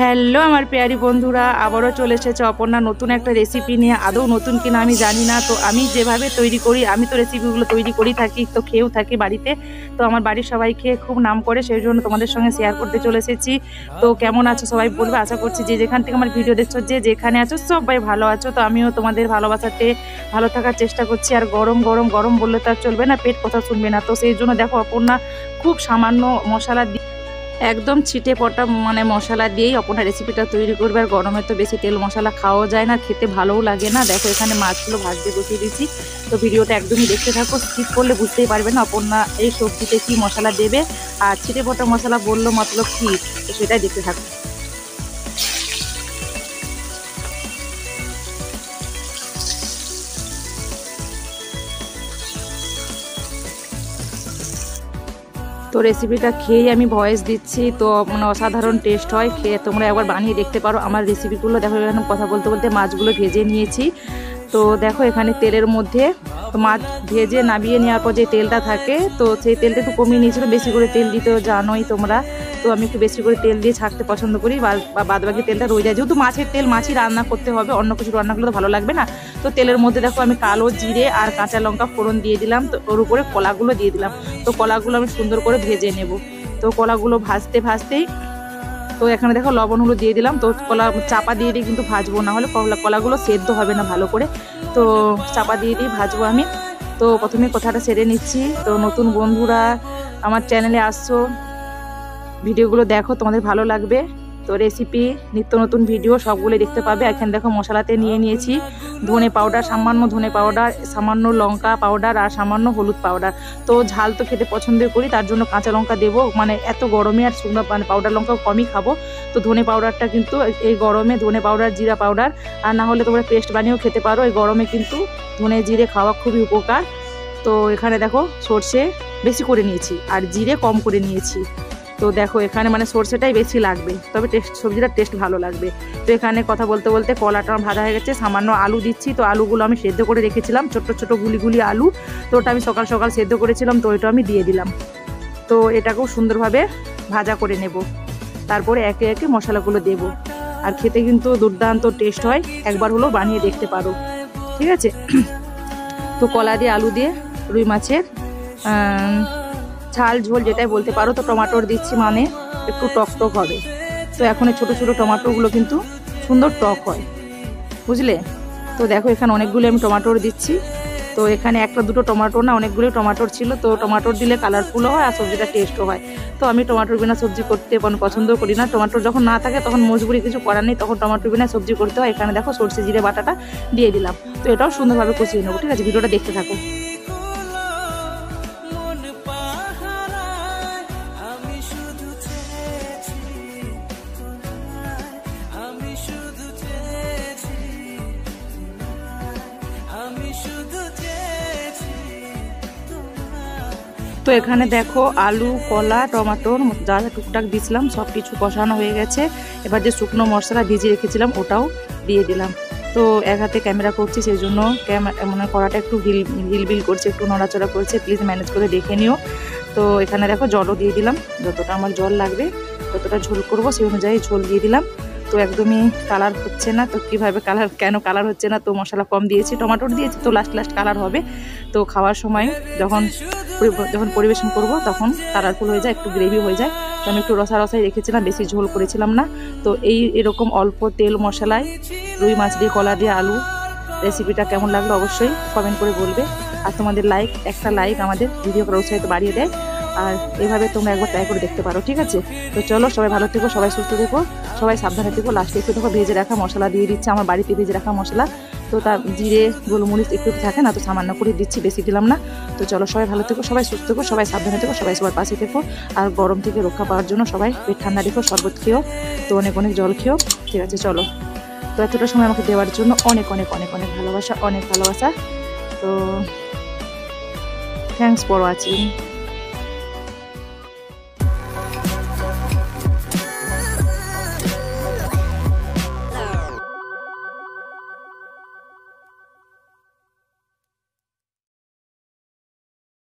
Hello আমার প্রিয়ারি বন্ধুরা, আবারও চলে এসেছে অপর্ণা নতুন একটা রেসিপি নিয়ে। আদৌ নতুন কিনা আমি জানি না, তো আমি যেভাবে তৈরি করি, আমি তো রেসিপিগুলো তৈরি করেই থাকি, তো খেয়েও থাকি বাড়িতে। তো আমার বাড়ির সবাই খেয়ে খুব নাম করে, সেই জন্য তোমাদের সঙ্গে শেয়ার করতে চলে এসেছি। তো কেমন আছো সবাই বলবে, আশা করছি যে যেখান থেকে আমার ভিডিও দেখছো, যে যেখানে আছো সবাই ভালো আছো। তো আমিও তোমাদের ভালোবাসাতে ভালো থাকার চেষ্টা করছি। আর গরম গরম গরম বললে তো আর চলবে না, পেট কথা শুনবে না। তো সেই জন্য দেখো অপর্ণা খুব সামান্য মশলা একদম ছিটে পটা মশলা দিয়েই অপর্ণা রেসিপিটা তৈরি করবে। আর গরমে তো বেশি তেল মশলা খাওয়া যায় না, খেতে ভালোও লাগে না। দেখো এখানে মাছগুলো ভাজতে বসিয়ে দিয়েছি। তো ভিডিওটা একদমই দেখতে থাকো, স্কিপ করলে বুঝতেই পারবে না অপর্ণা এই সবজিতে কি মশলা দেবে আর ছিটে পটা মশলা বললো মতলব কি, তো সেটাই দেখতে থাকো। তো রেসিপিটা খেয়েই আমি ভয়েস দিচ্ছি, তো অসাধারণ টেস্ট হয়। খেয়ে তোমরা একবার বানিয়ে দেখতে পারো আমার রেসিপিগুলো। দেখো এখানে কথা বলতে বলতে মাছগুলো ভেজে নিয়েছি। তো দেখো এখানে তেলের মধ্যে মাছ ভেজে নামিয়ে নেওয়ার পর যে তেলটা থাকে, তো সেই তেলটা একটু কমিয়ে নিয়েছিল। বেশি করে তেল দিতেও জানোই তোমরা, তো আমি একটু বেশি করে তেল দিয়ে ছাড়তে পছন্দ করি, বা বাদ বাকি তেলটা রয়ে যায়। যেহেতু মাছের তেল, মাছই রান্না করতে হবে, অন্য কিছু রান্না করলে তো ভালো লাগবে না। তো তেলের মধ্যে দেখো আমি কালো জিরে আর কাঁচা লঙ্কা ফোড়ন দিয়ে দিলাম। তো ওর উপরে কলাগুলো দিয়ে দিলাম। তো কলাগুলো আমি সুন্দর করে ভেজে নেব। তো কলাগুলো ভাজতেই তো এখানে দেখো লবণ হলুদ দিয়ে দিলাম। তো কলা চাপা দিয়ে দিয়ে কিন্তু ভাজবো, না হলে কলাগুলো সেদ্ধ হবে না ভালো করে। তো চাপা দিয়ে দিয়ে ভাজবো আমি। তো প্রথমে কথাটা সেরে নিচ্ছি। তো নতুন বন্ধুরা আমার চ্যানেলে আসছো, ভিডিওগুলো দেখো, তোমাদের ভালো লাগবে। তো রেসিপি নিত্য নতুন ভিডিও সবগুলো দেখতে পাবে। এখানে দেখো মশলাতে নিয়ে নিয়েছি ধনে পাউডার, সামান্য ধনে পাউডার, সামান্য লঙ্কা পাউডার আর সামান্য হলুদ পাউডার। তো ঝাল তো খেতে পছন্দ করি, তার জন্য কাঁচা লঙ্কা দেবো। এত গরমে আর শুকনো পাউডার লঙ্কা কমই খাবো। তো ধনে পাউডারটা কিন্তু এই গরমে, ধনে পাউডার, জিরা পাউডার, আর না হলে তোমরা পেস্ট বানিয়েও খেতে পারো। এই গরমে কিন্তু ধনে জিরে খাওয়া খুবই উপকার। তো এখানে দেখো সর্ষে বেশি করে নিয়েছি আর জিরে কম করে নিয়েছি। তো দেখো এখানে সর্ষেটাই বেশি লাগবে, তবে সবজিটার টেস্ট ভালো লাগবে। তো এখানে কথা বলতে বলতে কলাটা ভাজা হয়ে গেছে। সামান্য আলু দিচ্ছি। তো আলুগুলো আমি সেদ্ধ করে রেখেছিলাম, ছোট্ট ছোট গুলি আলু। তো ওটা আমি সকাল সকাল সেদ্ধ করেছিলাম, তো ওইটা আমি দিয়ে দিলাম। তো এটাকেও সুন্দরভাবে ভাজা করে নেব। তারপরে একে একে মশলাগুলো দেব। আর খেতে কিন্তু দুর্দান্ত টেস্ট হয়, একবার হলেও বানিয়ে দেখতে পারো, ঠিক আছে? তো কলা দিয়ে আলু দিয়ে রুই মাছের ঝাল ঝোল যেটাই বলতে পারো। তো টমাটোর দিচ্ছি, একটু টক টক হবে। তো এখন এই ছোটো ছোটো টমাটোগুলো কিন্তু সুন্দর টক হয়, বুঝলে? তো দেখো এখানে অনেকগুলো আমি টমাটোর দিচ্ছি। তো এখানে একটা দুটো টমাটো না, অনেকগুলো টমাটোর ছিল। তো টমাটোর দিলে কালারফুলও হয় আর সবজিটা টেস্টও হয়। তো আমি টমাটোর বিনা সবজি করতে পছন্দ করি না। টমাটোর যখন না থাকে তখন মজবুরি কিছু করার নেই, তখন টমাটোর বিনা সবজি করতে হয়। এখানে দেখো সরষে জিরে বাটাটা দিয়ে দিলাম। তো এটাও সুন্দরভাবে কষিয়ে নেবো, ঠিক আছে? ভিডিওটা দেখতে থাকো। তো এখানে দেখো আলু, কলা, টমাটোর যা যা টুকটাক দিয়েছিলাম সব কিছু কষানো হয়ে গেছে। এবার যে শুকনো মশলা ভিজিয়ে রেখেছিলাম ওটাও দিয়ে দিলাম। তো এক হাতে ক্যামেরা করছি, সেই জন্য কড়াটা একটু হিলবিল করছে, একটু নড়াচড়া করছে, প্লিজ ম্যানেজ করে দেখে নিও। তো এখানে দেখো জলও দিয়ে দিলাম, যতটা আমার জল লাগবে, যতটা ঝোল করব সেই অনুযায়ী ঝোল দিয়ে দিলাম। তো একদমই কালার হচ্ছে না। তো কীভাবে কেন কালার হচ্ছে না? তো মশলা কম দিয়েছি, টমাটোর দিয়েছি, তো লাস্ট কালার হবে। তো খাওয়ার সময় যখন পরিবেশন করব তখন কালারফুল হয়ে যায়, একটু গ্রেভি হয়ে যায়। তো আমি একটু রসাই রেখেছিলাম, বেশি ঝোল করেছিলাম না। তো এরকম অল্প তেল মশলায় রুই মাছ দিয়ে, কলা দিয়ে আলু রেসিপিটা কেমন লাগলো অবশ্যই কমেন্ট করে বলবে। আর তোমাদের একটা লাইক আমাদের ভিডিও করার উৎসাহিত বাড়িয়ে দেয়। আর এভাবে তোমরা একবার ট্রাই করে দেখতে পারো, ঠিক আছে? তো চলো, সবাই ভালো থেকো, সবাই সুস্থ থেকো, সবাই সাবধানে থেকো। লাস্টে একটু দেখো ভেজে রাখা মশলা দিয়ে দিচ্ছে, আমার বাড়িতে ভেজে রাখা মশলা। তো তার জিরে গোলমরিচ একটু থাকে না, তো সামান্য করে দিচ্ছি, বেশি দিলাম না। তো চলো, সবাই ভালো থেকো, সবাই সুস্থ থেকো, সবাই সাবধানে থেকো, সবাই সবার পাশে থেকো। আর গরম থেকে রক্ষা পাওয়ার জন্য সবাই পেট ঠান্ডা রেখো, শরবত খেও, তো অনেক জল খেও, ঠিক আছে? চলো, তো এতটা সময় আমাকে দেওয়ার জন্য অনেক ভালোবাসা, অনেক ভালোবাসা। তো থ্যাংকস ফর ওয়াচিং।